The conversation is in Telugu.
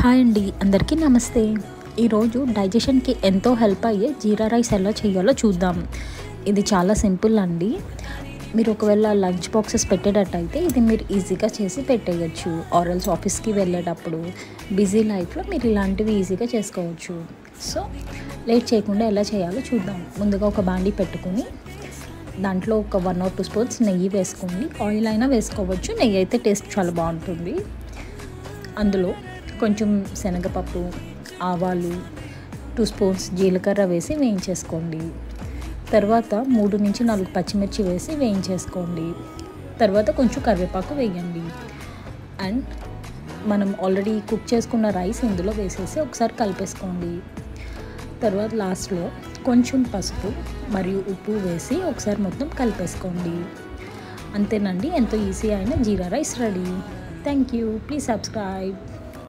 హాయ్ అండి, అందరికీ నమస్తే. ఈరోజు డైజెషన్కి ఎంతో హెల్ప్ అయ్యే జీరా రైస్ ఎలా చేయాలో చూద్దాం. ఇది చాలా సింపుల్ అండి. మీరు ఒకవేళ లంచ్ బాక్సెస్ పెట్టేటట్టయితే ఇది మీరు ఈజీగా చేసి పెట్టేయచ్చు. ఆర్ఎల్స్ ఆఫీస్కి వెళ్ళేటప్పుడు బిజీ లైఫ్లో మీరు ఇలాంటివి ఈజీగా చేసుకోవచ్చు. సో లేట్ చేయకుండా ఎలా చేయాలో చూద్దాం. ముందుగా ఒక బాండీ పెట్టుకుని దాంట్లో ఒక 1 or 2 స్పూన్స్ నెయ్యి వేసుకోండి. ఆయిల్ అయినా వేసుకోవచ్చు, నెయ్యి అయితే టేస్ట్ చాలా బాగుంటుంది. అందులో కొంచెం శనగపప్పు, ఆవాలు, 2 స్పూన్స్ జీలకర్ర వేసి వేయించేసుకోండి. తర్వాత 3 నుంచి 4 పచ్చిమిర్చి వేసి వేయించేసుకోండి. తర్వాత కొంచెం కరివేపాకు వేయండి. అండ్ మనం ఆల్రెడీ కుక్ చేసుకున్న రైస్ ఇందులో వేసేసి ఒకసారి కలిపేసుకోండి. తర్వాత లాస్ట్లో కొంచెం పసుపు మరియు ఉప్పు వేసి ఒకసారి మొత్తం కలిపేసుకోండి. అంతేనండి, ఎంతో ఈజీ అయిన jeera rice ready. Thank you. Please subscribe.